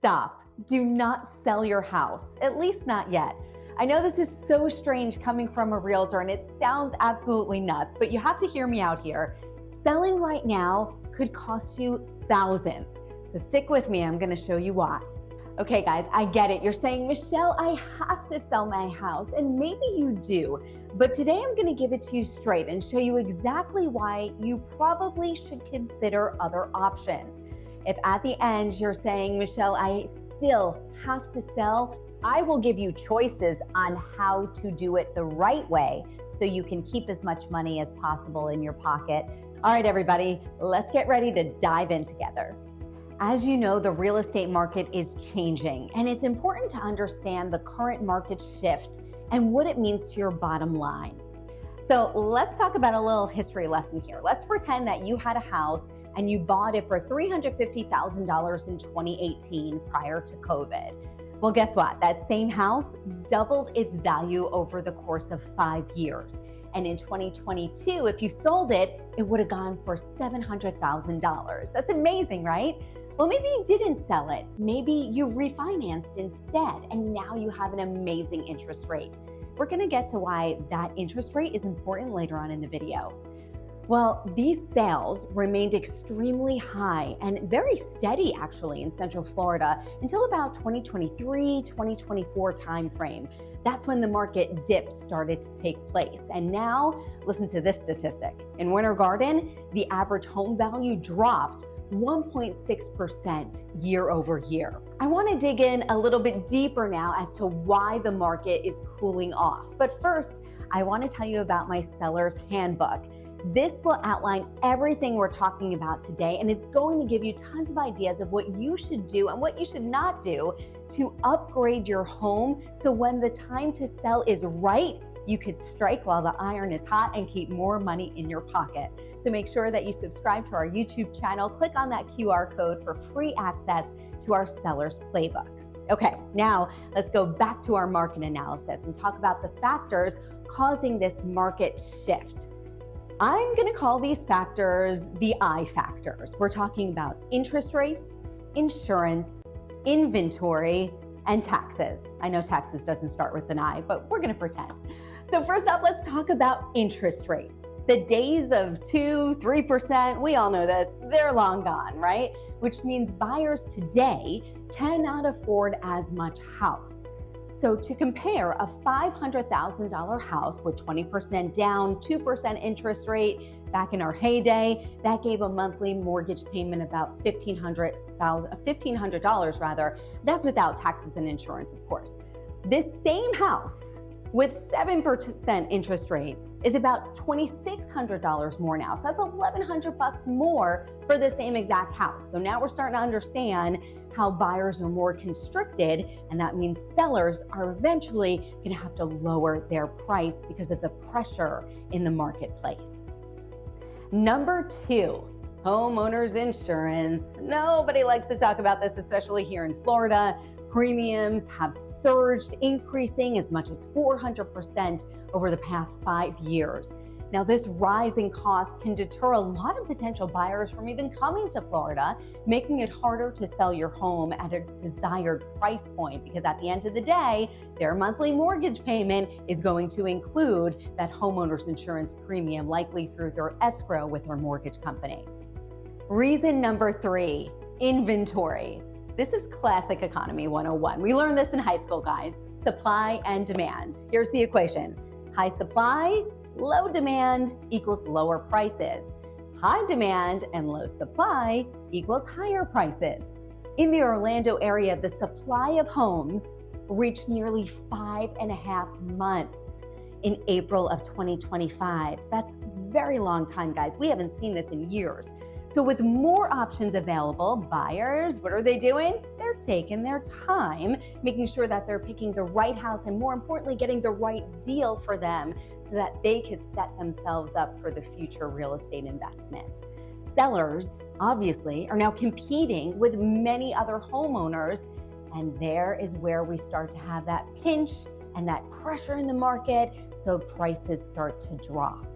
Stop. Do not sell your house, at least not yet. I know this is so strange coming from a realtor and it sounds absolutely nuts, but you have to hear me out here. Selling right now could cost you thousands. So stick with me, I'm gonna show you why. Okay guys, I get it. You're saying, Michelle, I have to sell my house, and maybe you do, but today I'm gonna give it to you straight and show you exactly why you probably should consider other options. If at the end you're saying, Michelle, I still have to sell, I will give you choices on how to do it the right way so you can keep as much money as possible in your pocket. All right, everybody, let's get ready to dive in together. As you know, the real estate market is changing, and it's important to understand the current market shift and what it means to your bottom line. So let's talk about a little history lesson here. Let's pretend that you had a house and you bought it for $350,000 in 2018 prior to COVID. Well, guess what? That same house doubled its value over the course of 5 years. And in 2022, if you sold it, it would have gone for $700,000. That's amazing, right? Well, maybe you didn't sell it. Maybe you refinanced instead, and now you have an amazing interest rate. We're gonna get to why that interest rate is important later on in the video. Well, these sales remained extremely high and very steady actually in Central Florida until about 2023, 2024 timeframe. That's when the market dip started to take place. And now, listen to this statistic. In Winter Garden, the average home value dropped 1.6% year over year. I want to dig in a little bit deeper now as to why the market is cooling off. But first, I want to tell you about my seller's handbook. This will outline everything we're talking about today, and it's going to give you tons of ideas of what you should do and what you should not do to upgrade your home so when the time to sell is right, you could strike while the iron is hot and keep more money in your pocket. So make sure that you subscribe to our YouTube channel, click on that QR code for free access to our seller's playbook. Okay, now let's go back to our market analysis and talk about the factors causing this market shift. I'm gonna call these factors the I factors. We're talking about interest rates, insurance, inventory, and taxes. I know taxes doesn't start with an I, but we're gonna pretend. So first off, let's talk about interest rates. The days of 2, 3%, we all know this, they're long gone, right? Which means buyers today cannot afford as much house. So to compare a $500,000 house with 20% down, 2% interest rate, back in our heyday, that gave a monthly mortgage payment about $1,500 rather. That's without taxes and insurance, of course. This same house with 7% interest rate is about $2,600 more now. So that's $1,100 more for the same exact house. So now we're starting to understand how buyers are more constricted, and that means sellers are eventually gonna have to lower their price because of the pressure in the marketplace. Number 2, homeowners insurance. Nobody likes to talk about this, especially here in Florida. Premiums have surged, increasing as much as 400% over the past 5 years. Now, this rising cost can deter a lot of potential buyers from even coming to Florida, making it harder to sell your home at a desired price point, because at the end of the day, their monthly mortgage payment is going to include that homeowner's insurance premium, likely through their escrow with their mortgage company. Reason number 3, inventory. This is classic economy 101. We learned this in high school, guys. Supply and demand. Here's the equation. High supply, low demand equals lower prices. High demand and low supply equals higher prices. In the Orlando area, the supply of homes reached nearly 5.5 months in April of 2025. That's a very long time, guys. We haven't seen this in years. So with more options available, buyers, what are they doing? They're taking their time, making sure that they're picking the right house and more importantly, getting the right deal for them so that they could set themselves up for the future real estate investment. Sellers, obviously, are now competing with many other homeowners, and there is where we start to have that pinch and that pressure in the market, so prices start to drop.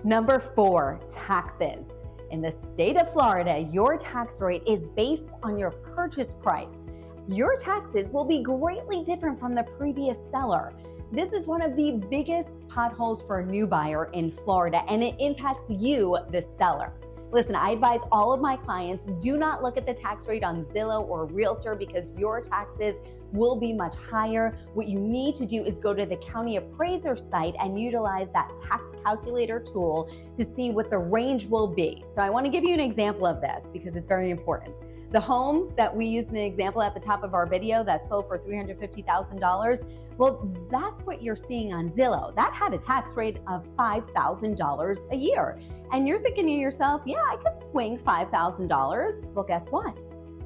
Number 4, taxes. In the state of Florida, your tax rate is based on your purchase price. your taxes will be greatly different from the previous seller. This is one of the biggest potholes for a new buyer in Florida, and it impacts you, the seller. Listen, I advise all of my clients, do not look at the tax rate on Zillow or Realtor because your taxes will be much higher. What you need to do is go to the county appraiser site and utilize that tax calculator tool to see what the range will be. So I want to give you an example of this because it's very important. The home that we used an example at the top of our video that sold for $350,000, well, that's what you're seeing on Zillow. That had a tax rate of $5,000 a year. And you're thinking to yourself, yeah, I could swing $5,000. Well, guess what?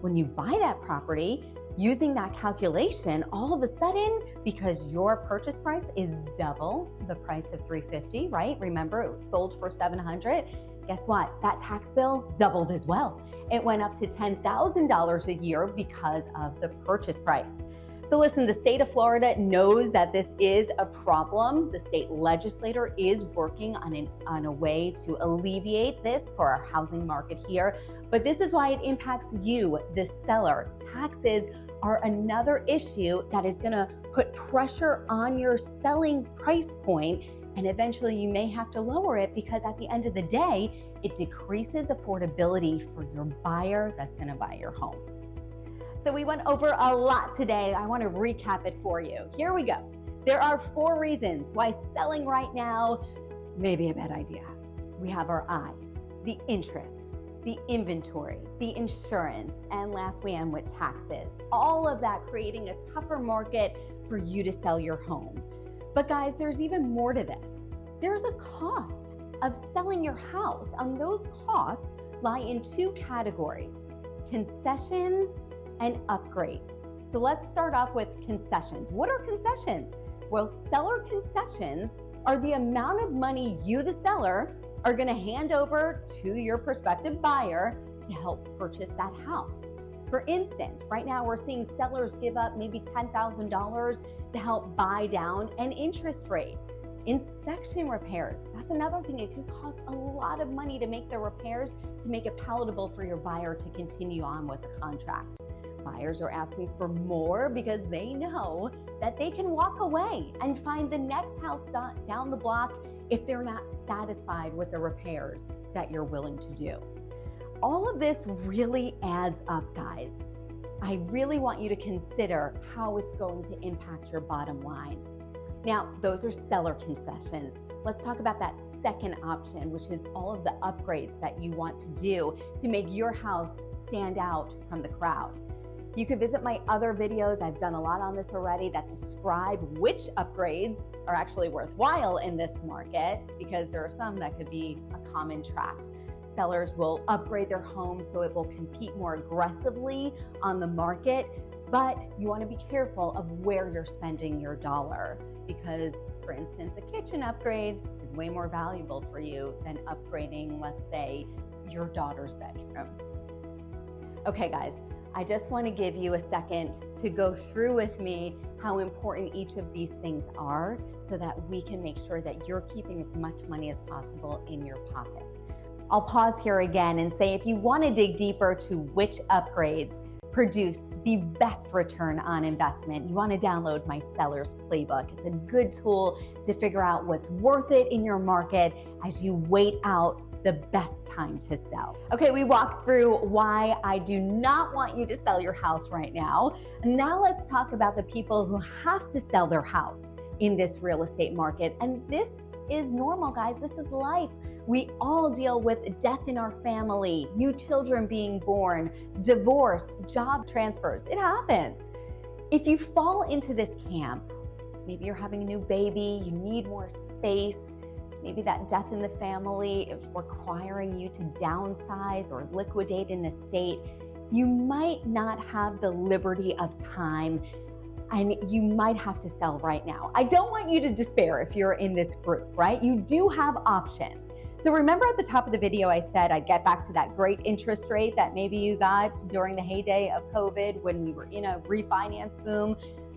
When you buy that property, using that calculation, all of a sudden, because your purchase price is double the price of $350, right? Remember, it was sold for $700. Guess what? That tax bill doubled as well. It went up to $10,000 a year because of the purchase price. So listen, the state of Florida knows that this is a problem. The state legislator is working on a way to alleviate this for our housing market here. But this is why it impacts you, the seller. Taxes are another issue that is going to put pressure on your selling price point. And eventually you may have to lower it because at the end of the day, it decreases affordability for your buyer that's going to buy your home. So we went over a lot today. I want to recap it for you. Here we go. There are 4 reasons why selling right now may be a bad idea. We have our eyes, the interest, the inventory, the insurance, and last we end with taxes. All of that creating a tougher market for you to sell your home. But guys, there's even more to this. There's a cost of selling your house, and those costs lie in 2 categories: concessions and upgrades. So let's start off with concessions. What are concessions? Well, seller concessions are the amount of money you, the seller, are going to hand over to your prospective buyer to help purchase that house. For instance, right now we're seeing sellers give up maybe $10,000 to help buy down an interest rate. Inspection repairs, that's another thing. It could cost a lot of money to make the repairs to make it palatable for your buyer to continue on with the contract. Buyers are asking for more because they know that they can walk away and find the next house down the block if they're not satisfied with the repairs that you're willing to do. All of this really adds up, guys. I really want you to consider how it's going to impact your bottom line. Now, those are seller concessions. Let's talk about that second option, which is all of the upgrades that you want to do to make your house stand out from the crowd. You can visit my other videos. I've done a lot on this already that describe which upgrades are actually worthwhile in this market, because there are some that could be a common trap. Sellers will upgrade their home so it will compete more aggressively on the market, but you want to be careful of where you're spending your dollar, because, for instance, a kitchen upgrade is way more valuable for you than upgrading, let's say, your daughter's bedroom. Okay, guys, I just want to give you a second to go through with me how important each of these things are so that we can make sure that you're keeping as much money as possible in your pockets. I'll pause here again and say, if you want to dig deeper to which upgrades produce the best return on investment, you want to download my Seller's Playbook. It's a good tool to figure out what's worth it in your market as you wait out the best time to sell. Okay, we walked through why I do not want you to sell your house right now. Now let's talk about the people who have to sell their house in this real estate market. And this is normal, guys. This is life. We all deal with death in our family, new children being born, divorce, job transfers. It happens. If you fall into this camp, maybe you're having a new baby, you need more space, maybe that death in the family is requiring you to downsize or liquidate an estate, you might not have the liberty of time and you might have to sell right now. I don't want you to despair if you're in this group, right? You do have options. So remember at the top of the video, I said I'd get back to that great interest rate that maybe you got during the heyday of COVID when we were in a refinance boom.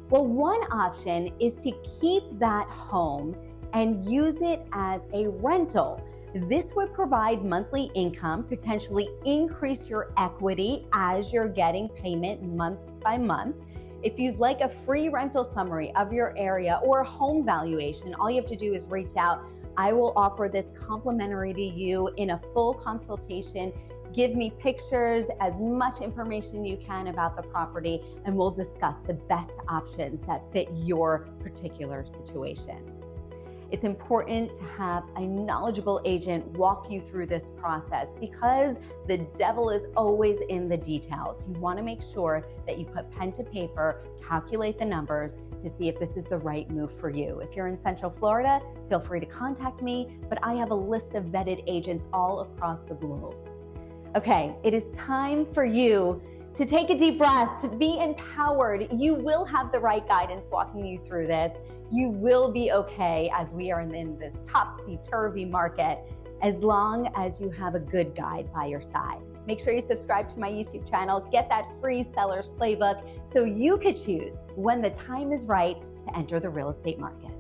Well, one option is to keep that home and use it as a rental. This would provide monthly income, potentially increase your equity as you're getting payment month by month. If you'd like a free rental summary of your area or a home valuation, all you have to do is reach out. I will offer this complimentary to you in a full consultation. Give me pictures, as much information you can about the property, and we'll discuss the best options that fit your particular situation. It's important to have a knowledgeable agent walk you through this process because the devil is always in the details. You want to make sure that you put pen to paper, calculate the numbers to see if this is the right move for you. If you're in Central Florida, feel free to contact me, but I have a list of vetted agents all across the globe. Okay, it is time for you to take a deep breath, be empowered. You will have the right guidance walking you through this. You will be okay as we are in this topsy-turvy market, as long as you have a good guide by your side. Make sure you subscribe to my YouTube channel, get that free seller's playbook so you could choose when the time is right to enter the real estate market.